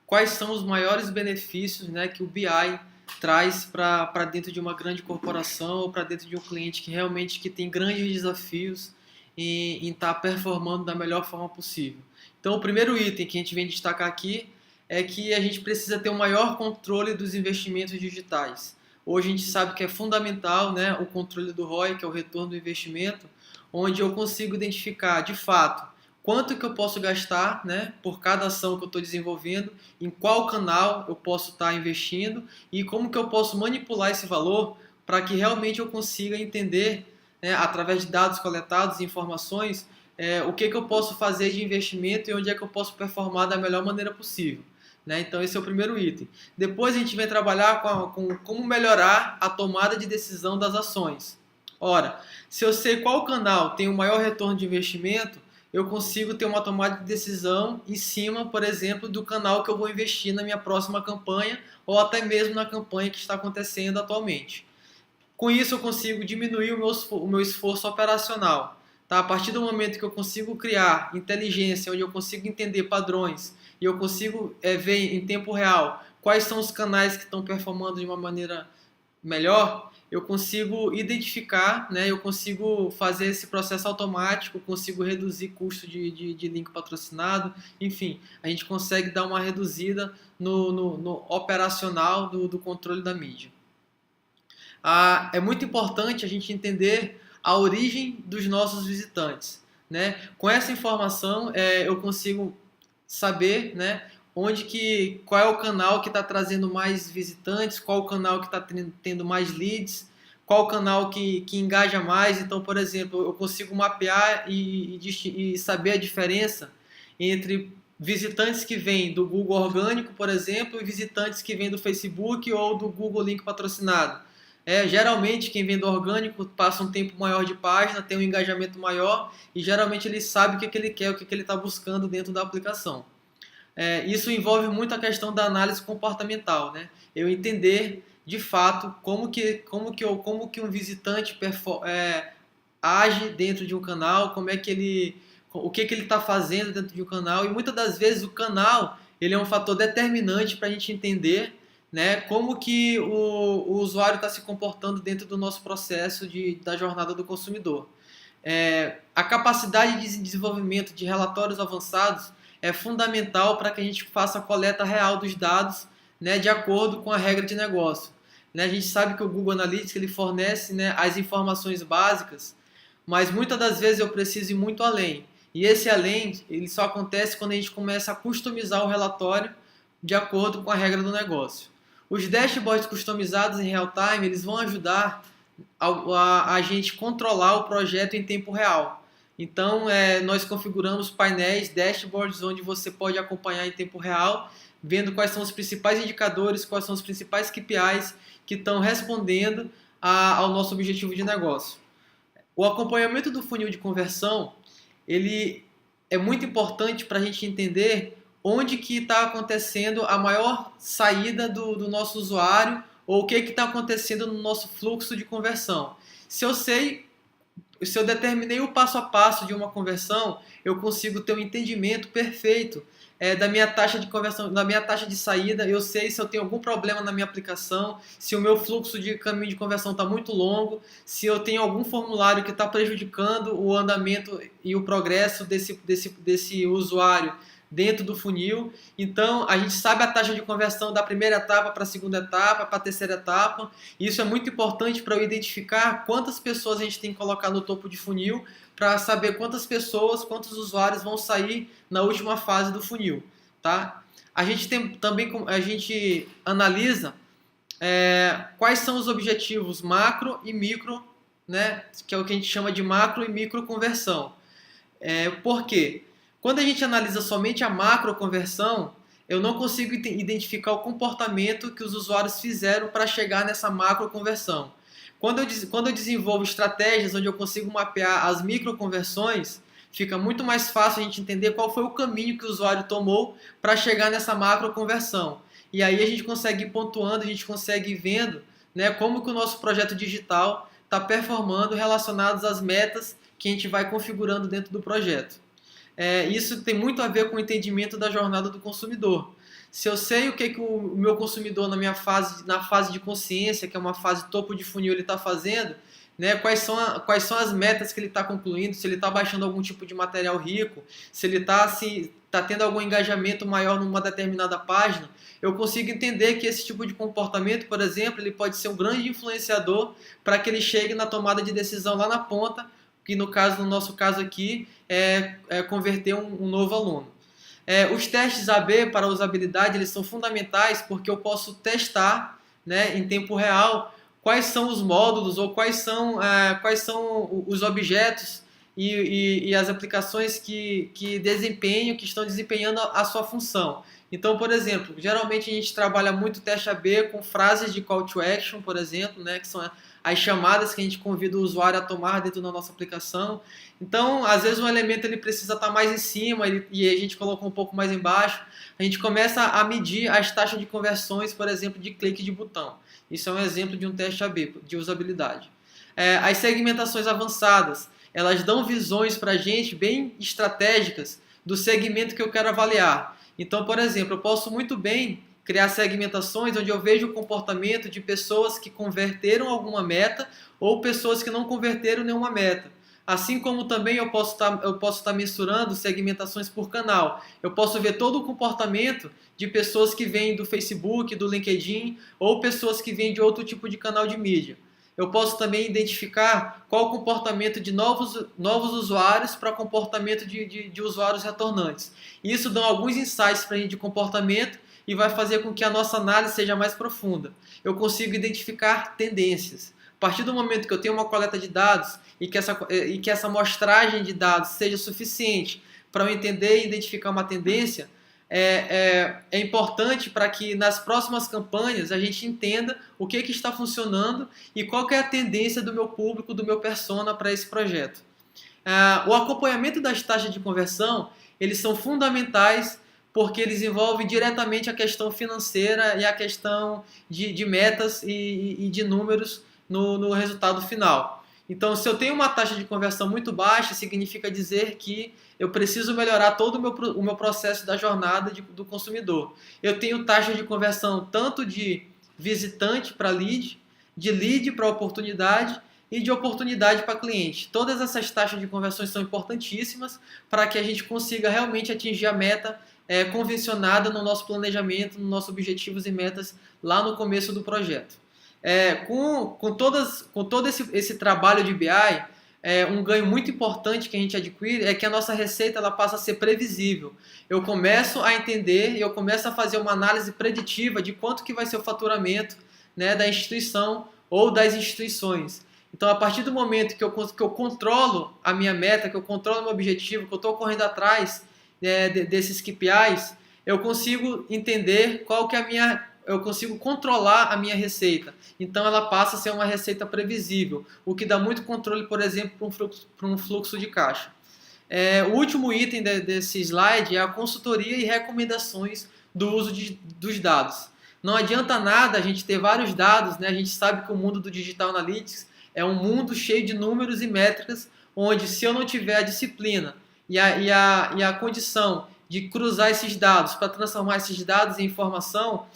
quais são os maiores benefícios, né, que o BI traz para dentro de uma grande corporação ou para dentro de um cliente que realmente que tem grandes desafios em estar performando da melhor forma possível. Então, o primeiro item que a gente vem destacar aqui é que a gente precisa ter um maior controle dos investimentos digitais. Hoje a gente sabe que é fundamental, né, o controle do ROI, que é o retorno do investimento, onde eu consigo identificar de fato quanto que eu posso gastar, né, por cada ação que eu estou desenvolvendo, em qual canal eu posso estar investindo e como que eu posso manipular esse valor para que realmente eu consiga entender, né, através de dados coletados, informações, o que eu posso fazer de investimento e onde é que eu posso performar da melhor maneira possível. Né? Então esse é o primeiro item. Depois a gente vem trabalhar com como melhorar a tomada de decisão das ações. Ora, se eu sei qual canal tem o maior retorno de investimento, eu consigo ter uma tomada de decisão em cima, por exemplo, do canal que eu vou investir na minha próxima campanha ou até mesmo na campanha que está acontecendo atualmente. Com isso, eu consigo diminuir o meu esforço operacional. Tá? A partir do momento que eu consigo criar inteligência, onde eu consigo entender padrões e eu consigo ver em tempo real quais são os canais que estão performando de uma maneira melhor, eu consigo identificar, né, eu consigo fazer esse processo automático, consigo reduzir custo de link patrocinado, enfim, a gente consegue dar uma reduzida no operacional do controle da mídia. É muito importante a gente entender a origem dos nossos visitantes. Né? Com essa informação, eu consigo saber, né, qual é o canal que está trazendo mais visitantes, qual o canal que está tendo mais leads, qual o canal que engaja mais. Então, por exemplo, eu consigo mapear e saber a diferença entre visitantes que vêm do Google orgânico, por exemplo, e visitantes que vêm do Facebook ou do Google Link patrocinado. Geralmente quem vem do orgânico passa um tempo maior de página, tem um engajamento maior e geralmente ele sabe o que ele quer, o que ele está buscando dentro da aplicação. Isso envolve muito a questão da análise comportamental, né? Eu entender de fato como que um visitante age dentro de um canal, o que ele está fazendo dentro de um canal, e muitas das vezes o canal ele é um fator determinante para a gente entender, né, como que o usuário está se comportando dentro do nosso processo da jornada do consumidor. A capacidade de desenvolvimento de relatórios avançados é fundamental para que a gente faça a coleta real dos dados, né, de acordo com a regra de negócio. Né, a gente sabe que o Google Analytics ele fornece, né, as informações básicas, mas muitas das vezes eu preciso ir muito além. E esse além ele só acontece quando a gente começa a customizar o relatório de acordo com a regra do negócio. Os dashboards customizados em real time eles vão ajudar a gente controlar o projeto em tempo real. Então, nós configuramos painéis, dashboards, onde você pode acompanhar em tempo real, vendo quais são os principais indicadores, quais são os principais KPIs que estão respondendo ao nosso objetivo de negócio. O acompanhamento do funil de conversão, ele é muito importante para a gente entender onde que está acontecendo a maior saída do nosso usuário ou o que está acontecendo no nosso fluxo de conversão. Se eu determinei o passo a passo de uma conversão, eu consigo ter um entendimento perfeito da minha taxa de conversão, da minha taxa de saída. Eu sei se eu tenho algum problema na minha aplicação, se o meu fluxo de caminho de conversão está muito longo, se eu tenho algum formulário que está prejudicando o andamento e o progresso desse usuário dentro do funil. Então, a gente sabe a taxa de conversão da primeira etapa para a segunda etapa, para a terceira etapa. Isso é muito importante para eu identificar quantas pessoas a gente tem que colocar no topo de funil, para saber quantas pessoas, quantos usuários vão sair na última fase do funil. Tá? A gente analisa quais são os objetivos macro e micro, né, que é o que a gente chama de macro e micro conversão. Por quê? Quando a gente analisa somente a macro conversão, eu não consigo identificar o comportamento que os usuários fizeram para chegar nessa macro conversão. Quando eu desenvolvo estratégias onde eu consigo mapear as micro conversões, fica muito mais fácil a gente entender qual foi o caminho que o usuário tomou para chegar nessa macro conversão. E aí a gente consegue ir pontuando, a gente consegue ir vendo, né, como que o nosso projeto digital está performando relacionados às metas que a gente vai configurando dentro do projeto. Isso tem muito a ver com o entendimento da jornada do consumidor. Se eu sei o que o meu consumidor na fase de consciência, que é uma fase topo de funil, ele está fazendo, né, quais são as metas que ele está concluindo, se ele está baixando algum tipo de material rico, se ele está tá tendo algum engajamento maior numa determinada página, eu consigo entender que esse tipo de comportamento, por exemplo, ele pode ser um grande influenciador para que ele chegue na tomada de decisão lá na ponta, que no nosso caso aqui, é converter um novo aluno. Os testes AB para usabilidade, eles são fundamentais porque eu posso testar, né, em tempo real quais são os módulos ou quais são os objetos e as aplicações que estão desempenhando a sua função. Então, por exemplo, geralmente a gente trabalha muito teste AB com frases de call to action, por exemplo, né, que são as chamadas que a gente convida o usuário a tomar dentro da nossa aplicação. Então, às vezes um elemento ele precisa estar mais em cima e a gente coloca um pouco mais embaixo. A gente começa a medir as taxas de conversões, por exemplo, de clique de botão. Isso é um exemplo de um teste AB, de usabilidade. As segmentações avançadas, elas dão visões para a gente bem estratégicas do segmento que eu quero avaliar. Então, por exemplo, eu posso muito bem criar segmentações onde eu vejo o comportamento de pessoas que converteram alguma meta ou pessoas que não converteram nenhuma meta. Assim como também eu posso estar mensurando segmentações por canal. Eu posso ver todo o comportamento de pessoas que vêm do Facebook, do LinkedIn ou pessoas que vêm de outro tipo de canal de mídia. Eu posso também identificar qual o comportamento de novos usuários para comportamento de usuários retornantes. Isso dá alguns insights para a gente de comportamento e vai fazer com que a nossa análise seja mais profunda. Eu consigo identificar tendências. A partir do momento que eu tenho uma coleta de dados e que essa amostragem de dados seja suficiente para eu entender e identificar uma tendência, é importante para que nas próximas campanhas a gente entenda o que está funcionando e qual que é a tendência do meu público, do meu persona para esse projeto. O acompanhamento das taxas de conversão, eles são fundamentais porque eles envolvem diretamente a questão financeira e a questão de metas e de números no resultado final. Então, se eu tenho uma taxa de conversão muito baixa, significa dizer que eu preciso melhorar todo o meu processo da jornada do consumidor. Eu tenho taxa de conversão tanto de visitante para lead, de lead para oportunidade e de oportunidade para cliente. Todas essas taxas de conversão são importantíssimas para que a gente consiga realmente atingir a meta convencionada no nosso planejamento, nos nossos objetivos e metas lá no começo do projeto. Com todo esse trabalho de BI, um ganho muito importante que a gente adquire é que a nossa receita ela passa a ser previsível. Eu começo a entender, eu começo a fazer uma análise preditiva de quanto que vai ser o faturamento, né, da instituição ou das instituições. Então, a partir do momento que eu controlo a minha meta, que eu controlo o meu objetivo, que eu estou correndo atrás desses KPIs, eu consigo entender eu consigo controlar a minha receita. Então ela passa a ser uma receita previsível, o que dá muito controle, por exemplo, para um fluxo de caixa. O último item desse slide é a consultoria e recomendações do uso dos dados. Não adianta nada a gente ter vários dados, né? A gente sabe que o mundo do Digital Analytics é um mundo cheio de números e métricas, onde se eu não tiver a disciplina e a condição de cruzar esses dados para transformar esses dados em informação,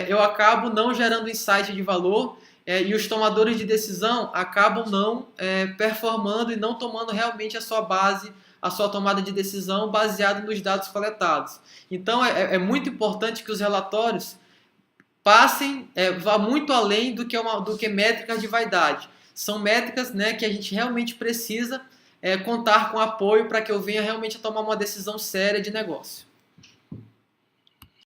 eu acabo não gerando insight de valor e os tomadores de decisão acabam não performando e não tomando realmente a sua tomada de decisão baseada nos dados coletados. Então é muito importante que os relatórios vá muito além do que métricas de vaidade. São métricas, né, que a gente realmente precisa contar com apoio para que eu venha realmente a tomar uma decisão séria de negócio.